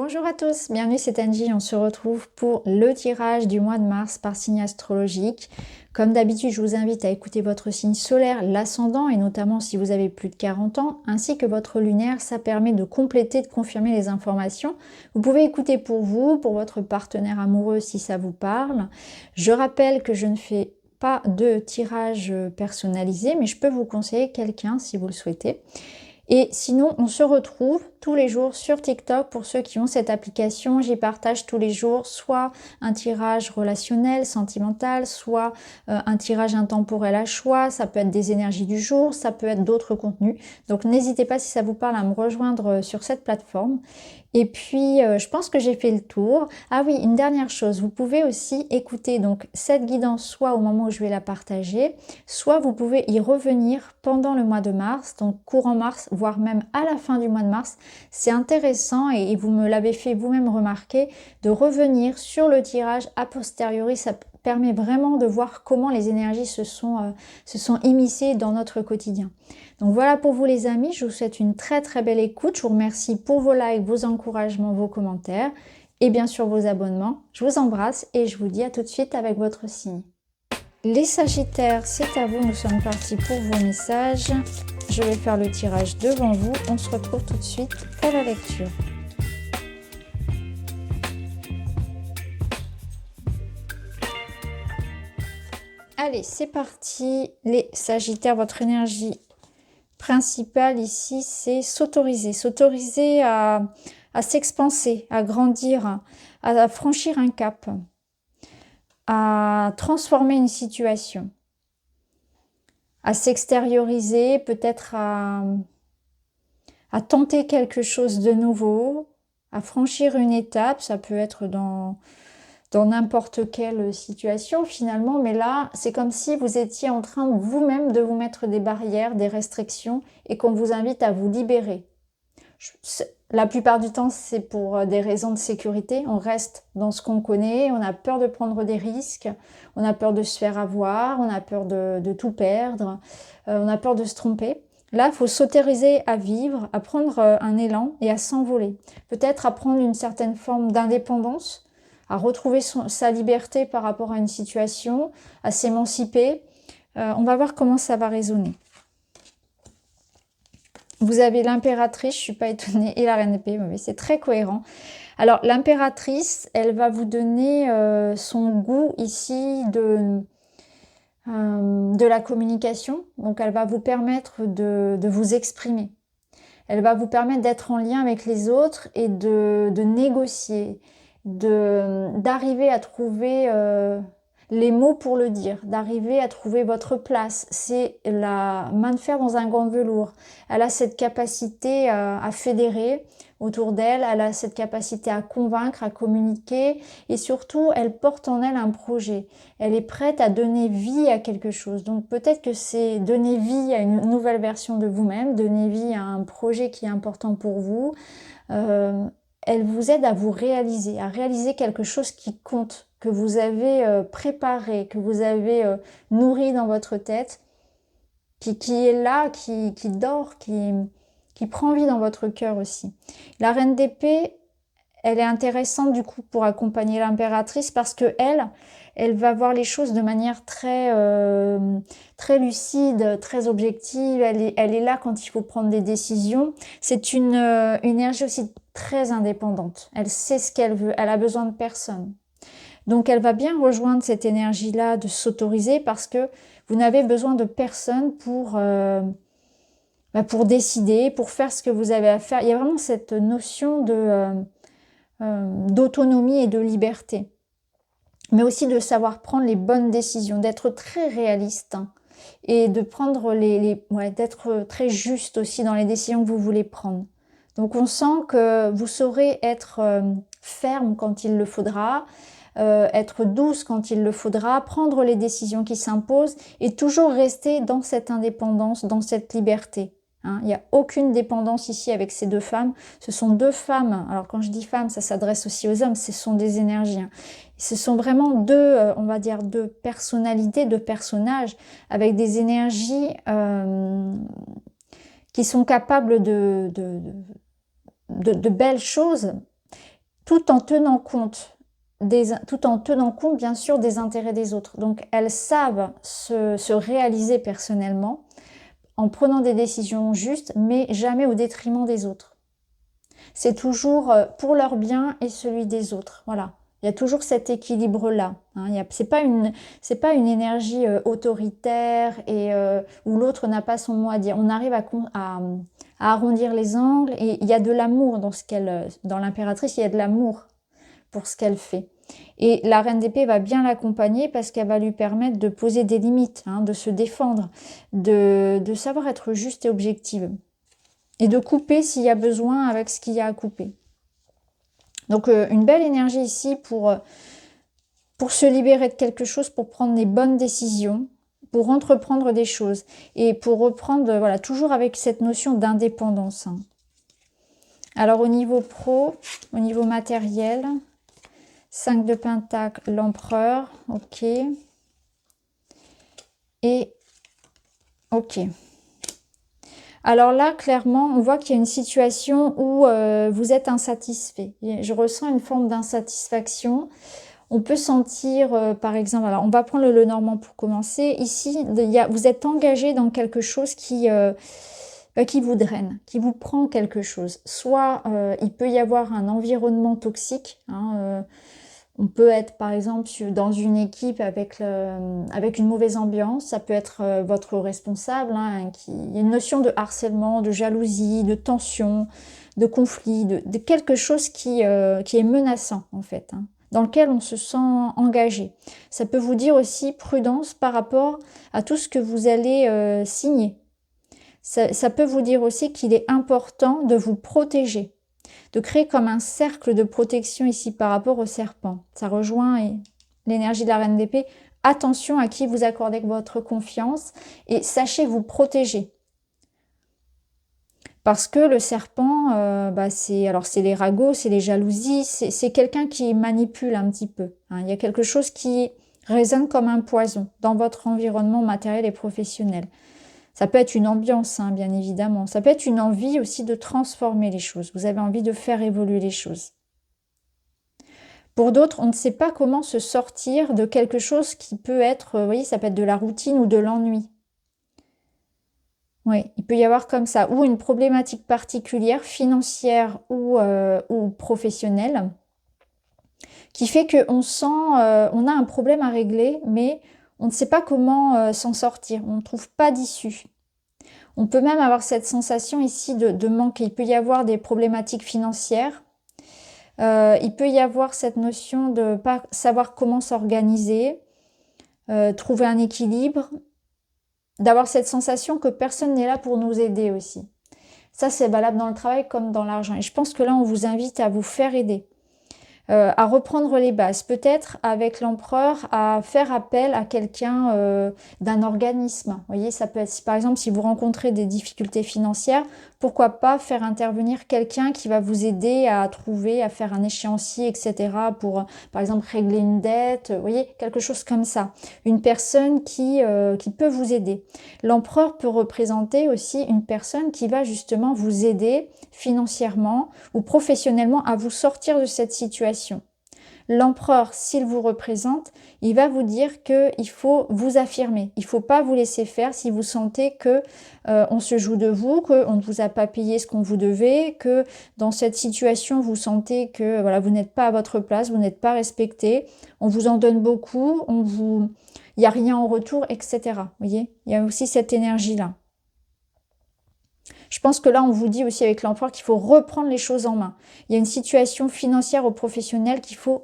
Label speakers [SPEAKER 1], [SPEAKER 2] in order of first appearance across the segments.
[SPEAKER 1] Bonjour à tous, bienvenue, c'est Angie. On se retrouve pour le tirage du mois de mars par signe astrologique. Comme d'habitude, je vous invite à écouter votre signe solaire, l'ascendant, et notamment si vous avez plus de 40 ans, ainsi que votre lunaire. Ça permet de compléter, de confirmer les informations. Vous pouvez écouter pour vous, pour votre partenaire amoureux si ça vous parle. Je rappelle que je ne fais pas de tirage personnalisé, mais je peux vous conseiller quelqu'un si vous le souhaitez. Et sinon, on se retrouve tous les jours sur TikTok. Pour ceux qui ont cette application, j'y partage tous les jours soit un tirage relationnel, sentimental, soit un tirage intemporel à choix. Ça peut être des énergies du jour, ça peut être d'autres contenus. Donc n'hésitez pas, si ça vous parle, à me rejoindre sur cette plateforme. Et puis, je pense que j'ai fait le tour. Ah oui, une dernière chose, vous pouvez aussi écouter donc cette guidance soit au moment où je vais la partager, soit vous pouvez y revenir pendant le mois de mars, donc courant mars, voire même à la fin du mois de mars. C'est intéressant et vous me l'avez fait vous-même remarquer, de revenir sur le tirage a posteriori. Ça permet vraiment de voir comment les énergies se sont immiscées dans notre quotidien. Donc voilà pour vous les amis, je vous souhaite une très belle écoute. Je vous remercie pour vos likes, vos encouragements, vos commentaires et bien sûr vos abonnements. Je vous embrasse et je vous dis à tout de suite avec votre signe. Les Sagittaires, c'est à vous, nous sommes partis pour vos messages. Je vais faire le tirage devant vous. On se retrouve tout de suite pour la lecture. Allez, c'est parti. Les Sagittaires, votre énergie principale ici, c'est s'autoriser. S'autoriser à s'expanser, à grandir, à franchir un cap, à transformer une situation, à s'extérioriser, peut-être à tenter quelque chose de nouveau, à franchir une étape. Ça peut être dans n'importe quelle situation finalement, mais là, c'est comme si vous étiez en train vous-même de vous mettre des barrières, des restrictions, et qu'on vous invite à vous libérer. La plupart du temps, c'est pour des raisons de sécurité. On reste dans ce qu'on connaît, on a peur de prendre des risques, on a peur de se faire avoir, on a peur de tout perdre, on a peur de se tromper. Là, il faut s'autoriser à vivre, à prendre un élan et à s'envoler. Peut-être à prendre une certaine forme d'indépendance, à retrouver sa liberté par rapport à une situation, à s'émanciper. On va voir comment ça va résonner. Vous avez l'impératrice, je ne suis pas étonnée, et la reine d'épée, oui, c'est très cohérent. Alors, l'impératrice, elle va vous donner son goût ici de la communication. Donc, elle va vous permettre de vous exprimer. Elle va vous permettre d'être en lien avec les autres et de négocier, d'arriver à trouver les mots pour le dire, d'arriver à trouver votre place. C'est la main de fer dans un gant de velours. Elle a cette capacité à fédérer autour d'elle, elle a cette capacité à convaincre, à communiquer, et surtout, elle porte en elle un projet. Elle est prête à donner vie à quelque chose. Donc peut-être que c'est donner vie à une nouvelle version de vous-même, donner vie à un projet qui est important pour vous. Elle vous aide à vous réaliser, à réaliser quelque chose qui compte, que vous avez préparé, que vous avez nourri dans votre tête, qui est là, qui dort, qui prend vie dans votre cœur aussi. La reine d'épée, elle est intéressante du coup pour accompagner l'impératrice parce que elle va voir les choses de manière très lucide, très objective. Elle est là quand il faut prendre des décisions. C'est une énergie aussi très indépendante. Elle sait ce qu'elle veut. Elle a besoin de personne. Donc elle va bien rejoindre cette énergie-là de s'autoriser parce que vous n'avez besoin de personne pour décider, pour faire ce que vous avez à faire. Il y a vraiment cette notion d'autonomie et de liberté, mais aussi de savoir prendre les bonnes décisions, d'être très réaliste et de prendre d'être très juste aussi dans les décisions que vous voulez prendre. Donc on sent que vous saurez être ferme quand il le faudra, être douce quand il le faudra, prendre les décisions qui s'imposent et toujours rester dans cette indépendance, dans cette liberté. Il n'y a aucune dépendance ici avec ces deux femmes. Ce sont deux femmes. Alors quand je dis femmes, ça s'adresse aussi aux hommes. Ce sont des énergies. Ce sont vraiment deux, on va dire, deux personnalités, deux personnages avec des énergies qui sont capables de belles choses tout en tenant compte bien sûr des intérêts des autres. Donc elles savent se réaliser personnellement en prenant des décisions justes, mais jamais au détriment des autres. C'est toujours pour leur bien et celui des autres. Voilà. Il y a toujours cet équilibre-là. Hein. C'est pas une énergie autoritaire et où l'autre n'a pas son mot à dire. On arrive à arrondir les angles et il y a de l'amour dans l'impératrice, il y a de l'amour pour ce qu'elle fait. Et la reine d'épée va bien l'accompagner parce qu'elle va lui permettre de poser des limites, hein, de se défendre, de savoir être juste et objective. Et de couper s'il y a besoin avec ce qu'il y a à couper. Donc une belle énergie ici pour se libérer de quelque chose, pour prendre les bonnes décisions, pour entreprendre des choses. Et pour reprendre, voilà, toujours avec cette notion d'indépendance. Hein. Alors au niveau pro, au niveau matériel, 5 de Pentacle, l'Empereur, ok. Et ok. Alors là, clairement, on voit qu'il y a une situation où vous êtes insatisfait. Je ressens une forme d'insatisfaction. On peut sentir, par exemple, alors on va prendre le Lenormand pour commencer. Ici, vous êtes engagé dans quelque chose qui vous draine, qui vous prend quelque chose. Soit il peut y avoir un environnement toxique, hein, on peut être par exemple dans une équipe avec une mauvaise ambiance, ça peut être votre responsable, hein, il y a une notion de harcèlement, de jalousie, de tension, de conflit, de quelque chose qui est menaçant en fait, hein, dans lequel on se sent engagé. Ça peut vous dire aussi prudence par rapport à tout ce que vous allez signer. Ça peut vous dire aussi qu'il est important de vous protéger, de créer comme un cercle de protection ici par rapport au serpent. Ça rejoint l'énergie de la reine d'épée. Attention à qui vous accordez votre confiance et sachez vous protéger. Parce que le serpent, c'est les ragots, c'est les jalousies, c'est quelqu'un qui manipule un petit peu. Hein. Il y a quelque chose qui résonne comme un poison dans votre environnement matériel et professionnel. Ça peut être une ambiance, hein, bien évidemment. Ça peut être une envie aussi de transformer les choses. Vous avez envie de faire évoluer les choses. Pour d'autres, on ne sait pas comment se sortir de quelque chose qui peut être, vous voyez, ça peut être de la routine ou de l'ennui. Oui, il peut y avoir comme ça, ou une problématique particulière, financière ou professionnelle, qui fait qu'on sent, on a un problème à régler, mais on ne sait pas comment s'en sortir. On ne trouve pas d'issue. On peut même avoir cette sensation ici de manque. Il peut y avoir des problématiques financières. Il peut y avoir cette notion de ne pas savoir comment s'organiser, trouver un équilibre, d'avoir cette sensation que personne n'est là pour nous aider aussi. Ça, c'est valable dans le travail comme dans l'argent. Et je pense que là, on vous invite à vous faire aider. À reprendre les bases, peut-être avec l'empereur, à faire appel à quelqu'un d'un organisme. Vous voyez, ça peut être, par exemple, si vous rencontrez des difficultés financières, pourquoi pas faire intervenir quelqu'un qui va vous aider à trouver, à faire un échéancier, etc. pour, par exemple, régler une dette, vous voyez, quelque chose comme ça. Une personne qui peut vous aider. L'empereur peut représenter aussi une personne qui va justement vous aider financièrement ou professionnellement à vous sortir de cette situation. L'empereur, s'il vous représente, il va vous dire qu'il faut vous affirmer. Il ne faut pas vous laisser faire si vous sentez que on se joue de vous, qu'on ne vous a pas payé ce qu'on vous devait, que dans cette situation, vous sentez que voilà, vous n'êtes pas à votre place, vous n'êtes pas respecté, on vous en donne beaucoup, il n'y a rien en retour, etc. Vous voyez, il y a aussi cette énergie-là. Je pense que là, on vous dit aussi avec l'empereur qu'il faut reprendre les choses en main. Il y a une situation financière ou professionnelle qu'il faut,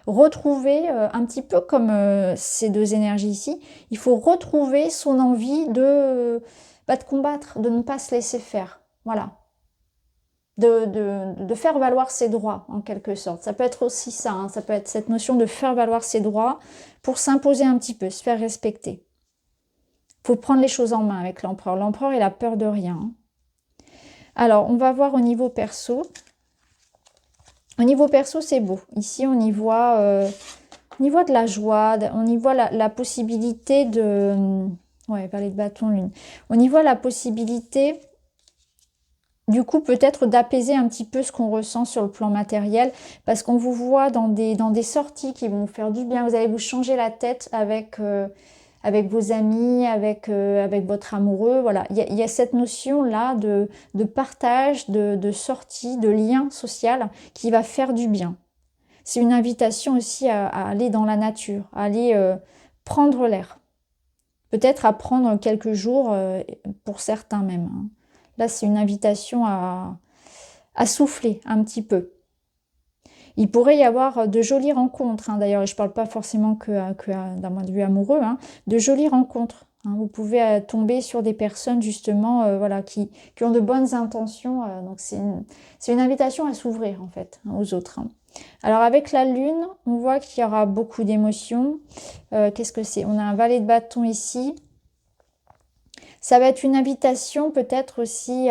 [SPEAKER 1] retrouver un petit peu comme ces deux énergies ici. Il faut retrouver son envie de combattre, de ne pas se laisser faire. Voilà. De faire valoir ses droits, en quelque sorte. Ça peut être aussi ça, hein. Ça peut être cette notion de faire valoir ses droits pour s'imposer un petit peu, se faire respecter. Faut prendre les choses en main avec l'empereur. L'empereur, il a peur de rien. Alors, on va voir au niveau perso. Au niveau perso, c'est beau. Ici, on y voit de la joie, on y voit la possibilité de... Ouais, valet de bâton, lune. On y voit la possibilité du coup, peut-être d'apaiser un petit peu ce qu'on ressent sur le plan matériel, parce qu'on vous voit dans des sorties qui vont vous faire du bien. Vous allez vous changer la tête avec vos amis, avec votre amoureux. Voilà, il y a cette notion-là de partage, de sortie, de lien social qui va faire du bien. C'est une invitation aussi à aller dans la nature, à aller prendre l'air. Peut-être à prendre quelques jours, pour certains même, hein. Là, c'est une invitation à souffler un petit peu. Il pourrait y avoir de jolies rencontres, hein, d'ailleurs, et je ne parle pas forcément que d'un point de vue amoureux, hein, de jolies rencontres. Hein. Vous pouvez tomber sur des personnes justement voilà, qui ont de bonnes intentions. Donc c'est une invitation à s'ouvrir en fait, hein, aux autres. Hein. Alors avec la lune, on voit qu'il y aura beaucoup d'émotions. Qu'est-ce que c'est? On a un valet de bâton ici. Ça va être une invitation peut-être aussi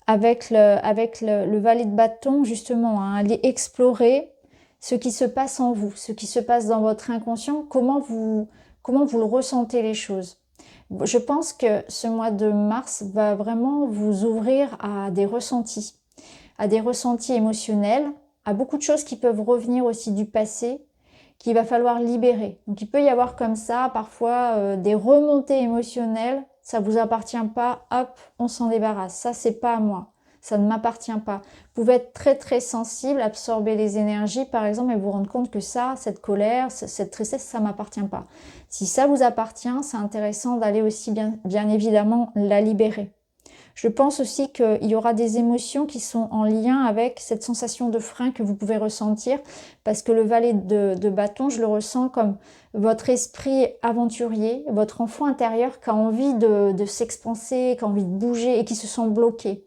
[SPEAKER 1] avec le valet de bâton, justement, hein, aller explorer ce qui se passe en vous, ce qui se passe dans votre inconscient, comment vous le ressentez les choses. Je pense que ce mois de mars va vraiment vous ouvrir à des ressentis émotionnels, à beaucoup de choses qui peuvent revenir aussi du passé, qu'il va falloir libérer. Donc il peut y avoir comme ça parfois des remontées émotionnelles, ça vous appartient pas, hop, on s'en débarrasse. Ça c'est pas à moi, ça ne m'appartient pas. Vous pouvez être très très sensible, absorber les énergies par exemple et vous rendre compte que ça, cette colère, cette tristesse, ça m'appartient pas. Si ça vous appartient, c'est intéressant d'aller aussi bien évidemment la libérer. Je pense aussi qu'il y aura des émotions qui sont en lien avec cette sensation de frein que vous pouvez ressentir, parce que le valet de bâton, je le ressens comme votre esprit aventurier, votre enfant intérieur qui a envie de s'expanser, qui a envie de bouger et qui se sent bloqué.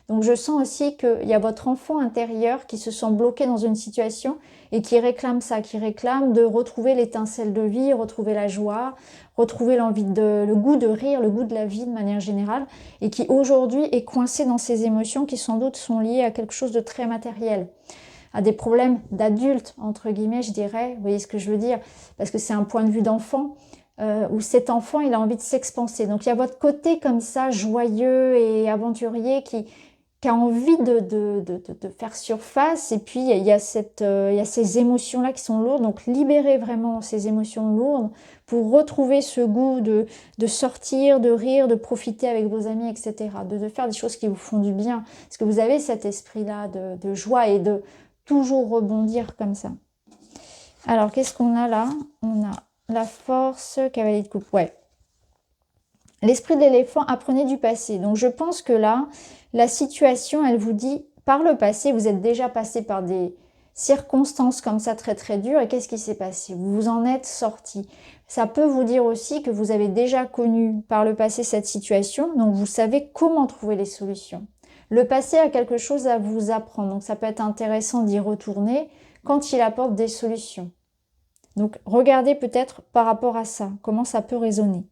[SPEAKER 1] Donc je sens aussi qu'il y a votre enfant intérieur qui se sent bloqué dans une situation et qui réclame ça, qui réclame de retrouver l'étincelle de vie, retrouver la joie, retrouver le goût de rire, le goût de la vie de manière générale, et qui aujourd'hui est coincé dans ces émotions qui sans doute sont liées à quelque chose de très matériel, à des problèmes d'adultes, entre guillemets, je dirais, vous voyez ce que je veux dire, parce que c'est un point de vue d'enfant, où cet enfant, il a envie de s'expanser. Donc il y a votre côté comme ça, joyeux et aventurier qui a envie de faire surface, et puis il y a ces émotions-là qui sont lourdes, donc libérez vraiment ces émotions lourdes pour retrouver ce goût de sortir, de rire, de profiter avec vos amis, etc., de faire des choses qui vous font du bien, parce que vous avez cet esprit-là de joie et de toujours rebondir comme ça. Alors, qu'est-ce qu'on a là? On a la force, cavalier de coupe, ouais. L'esprit d'éléphant, apprenez du passé. Donc je pense que là, la situation, elle vous dit, par le passé, vous êtes déjà passé par des circonstances comme ça très très dures. Et qu'est-ce qui s'est passé? Vous vous en êtes sorti. Ça peut vous dire aussi que vous avez déjà connu par le passé cette situation, donc vous savez comment trouver les solutions. Le passé a quelque chose à vous apprendre, donc ça peut être intéressant d'y retourner quand il apporte des solutions. Donc regardez peut-être par rapport à ça, comment ça peut résonner.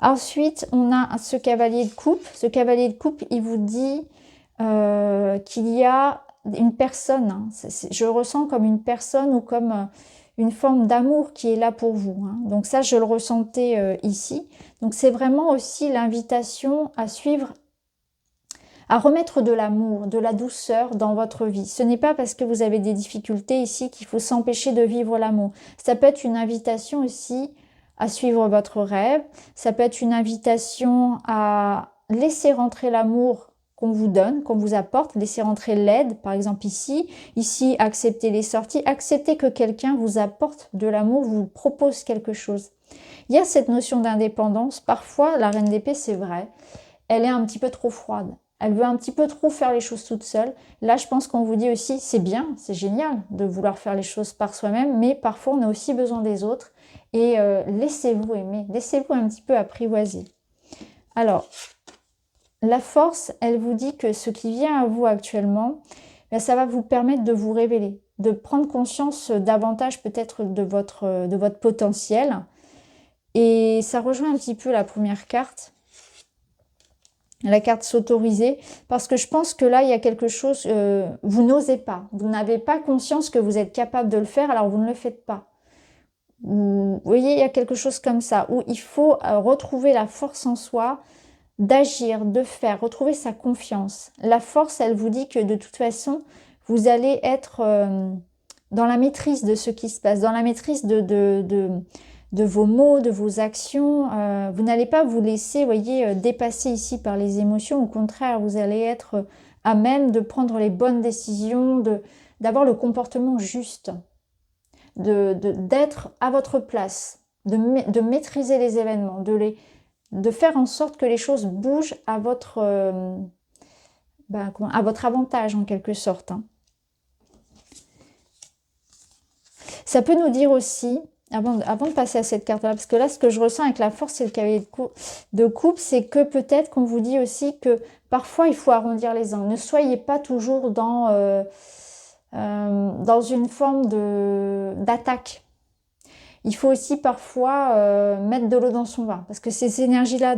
[SPEAKER 1] Ensuite, on a ce cavalier de coupe. Ce cavalier de coupe, il vous dit qu'il y a une personne, hein, je le ressens comme une personne ou comme une forme d'amour qui est là pour vous. Hein. Donc ça, je le ressentais ici. Donc c'est vraiment aussi l'invitation à suivre, à remettre de l'amour, de la douceur dans votre vie. Ce n'est pas parce que vous avez des difficultés ici qu'il faut s'empêcher de vivre l'amour. Ça peut être une invitation aussi à suivre votre rêve. Ça peut être une invitation à laisser rentrer l'amour qu'on vous donne, qu'on vous apporte, laisser rentrer l'aide, par exemple ici. Ici, accepter les sorties, accepter que quelqu'un vous apporte de l'amour, vous propose quelque chose. Il y a cette notion d'indépendance. Parfois, la reine d'épée, c'est vrai, elle est un petit peu trop froide. Elle veut un petit peu trop faire les choses toute seule. Là, je pense qu'on vous dit aussi, c'est bien, c'est génial de vouloir faire les choses par soi-même, mais parfois, on a aussi besoin des autres. Et laissez-vous aimer, laissez-vous un petit peu apprivoiser. Alors, la force, elle vous dit que ce qui vient à vous actuellement, bien, ça va vous permettre de vous révéler, de prendre conscience davantage peut-être de votre potentiel. Et ça rejoint un petit peu la première carte, la carte s'autoriser, parce que je pense que là, il y a quelque chose, vous n'osez pas, vous n'avez pas conscience que vous êtes capable de le faire, alors vous ne le faites pas. Vous voyez, il y a quelque chose comme ça, où il faut retrouver la force en soi, d'agir, de faire, retrouver sa confiance. La force, elle vous dit que de toute façon, vous allez être dans la maîtrise de ce qui se passe, dans la maîtrise de vos mots, de vos actions. Vous n'allez pas vous laisser, voyez, dépasser ici par les émotions. Au contraire, vous allez être à même de prendre les bonnes décisions, d'avoir le comportement juste, d'être à votre place, de maîtriser les événements, de faire en sorte que les choses bougent à votre avantage en quelque sorte. Hein. Ça peut nous dire aussi, avant de passer à cette carte-là, parce que là, ce que je ressens avec la force, c'est le cavalier de coupe, c'est que peut-être qu'on vous dit aussi que parfois, il faut arrondir les angles. Ne soyez pas toujours dans une forme d'attaque. Il faut aussi parfois mettre de l'eau dans son vin, parce que ces énergies-là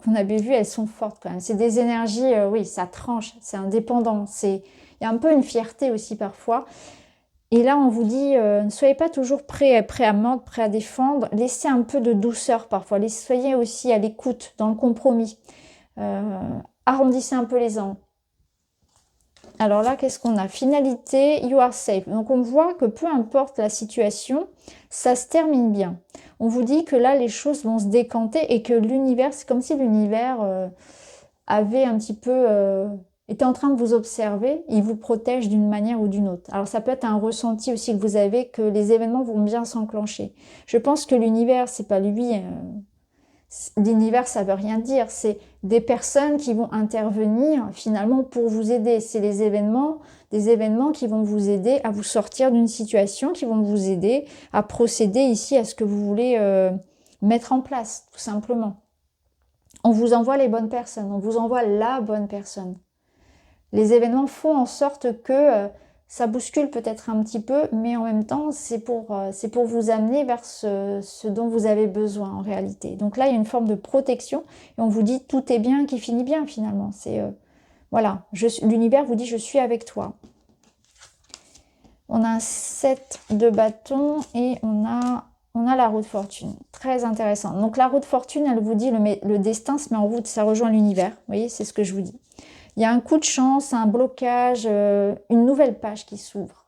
[SPEAKER 1] qu'on avait vues, elles sont fortes quand même. C'est des énergies, oui, ça tranche, c'est indépendant, il y a un peu une fierté aussi parfois. Et là, on vous dit, ne soyez pas toujours prêt à mordre, prêt à défendre. Laissez un peu de douceur parfois. Soyez aussi à l'écoute, dans le compromis. Arrondissez un peu les angles. Alors là, qu'est-ce qu'on a? Finalité, you are safe. Donc on voit que peu importe la situation, ça se termine bien. On vous dit que là, les choses vont se décanter et que l'univers, c'est comme si l'univers avait un petit peu... était en train de vous observer, il vous protège d'une manière ou d'une autre. Alors ça peut être un ressenti aussi que vous avez, que les événements vont bien s'enclencher. Je pense que l'univers, c'est pas lui. L'univers, ça veut rien dire. C'est des personnes qui vont intervenir finalement pour vous aider. C'est des événements qui vont vous aider à vous sortir d'une situation, qui vont vous aider à procéder ici à ce que vous voulez mettre en place, tout simplement. On vous envoie les bonnes personnes, on vous envoie la bonne personne. Les événements font en sorte que ça bouscule peut-être un petit peu, mais en même temps, c'est pour vous amener vers ce dont vous avez besoin en réalité. Donc là, il y a une forme de protection et on vous dit tout est bien qui finit bien finalement. Voilà, l'univers vous dit je suis avec toi. On a un 7 de bâton et on a la roue de fortune. Très intéressant. Donc la roue de fortune, elle vous dit le destin se met en route, ça rejoint l'univers. Vous voyez, c'est ce que je vous dis. Il y a un coup de chance, un blocage, une nouvelle page qui s'ouvre.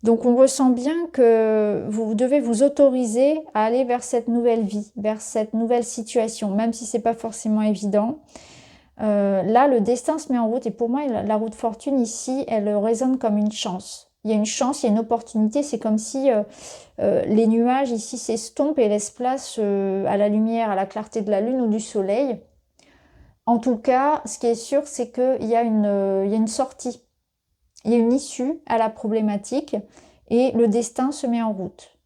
[SPEAKER 1] Donc on ressent bien que vous devez vous autoriser à aller vers cette nouvelle vie, vers cette nouvelle situation, même si c'est pas forcément évident. Là, le destin se met en route et pour moi, la roue de fortune ici, elle résonne comme une chance. Il y a une chance, il y a une opportunité, c'est comme si les nuages ici s'estompent et laissent place à la lumière, à la clarté de la lune ou du soleil. En tout cas, ce qui est sûr, c'est qu'il y a une sortie, il y a une issue à la problématique et le destin se met en route.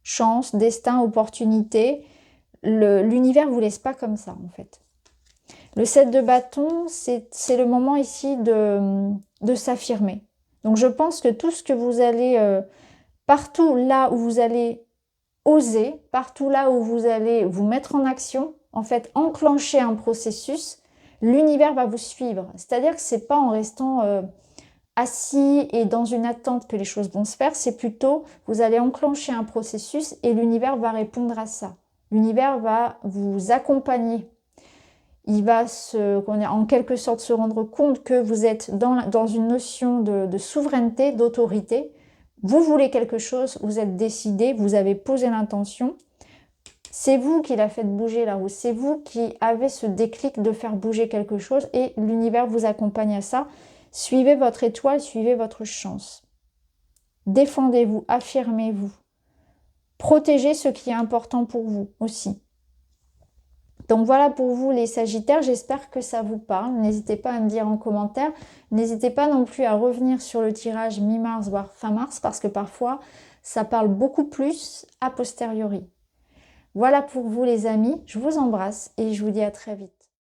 [SPEAKER 1] Chance, destin, opportunité, l'univers ne vous laisse pas comme ça en fait. Le 7 de bâton, c'est le moment ici de s'affirmer. Donc je pense que tout ce que vous allez, partout là où vous allez oser, partout là où vous allez vous mettre en action, en fait, enclencher un processus, l'univers va vous suivre. C'est-à-dire que c'est pas en restant assis et dans une attente que les choses vont se faire, c'est plutôt, vous allez enclencher un processus et l'univers va répondre à ça. L'univers va vous accompagner. Il va en quelque sorte se rendre compte que vous êtes dans une notion de souveraineté, d'autorité. Vous voulez quelque chose, vous êtes décidé, vous avez posé l'intention. C'est vous qui la faites bouger la roue, c'est vous qui avez ce déclic de faire bouger quelque chose et l'univers vous accompagne à ça. Suivez votre étoile, suivez votre chance. Défendez-vous, affirmez-vous. Protégez ce qui est important pour vous aussi. Donc voilà pour vous les Sagittaires, j'espère que ça vous parle. N'hésitez pas à me dire en commentaire. N'hésitez pas non plus à revenir sur le tirage mi-mars voire fin mars parce que parfois ça parle beaucoup plus a posteriori. Voilà pour vous les amis, je vous embrasse et je vous dis à très vite.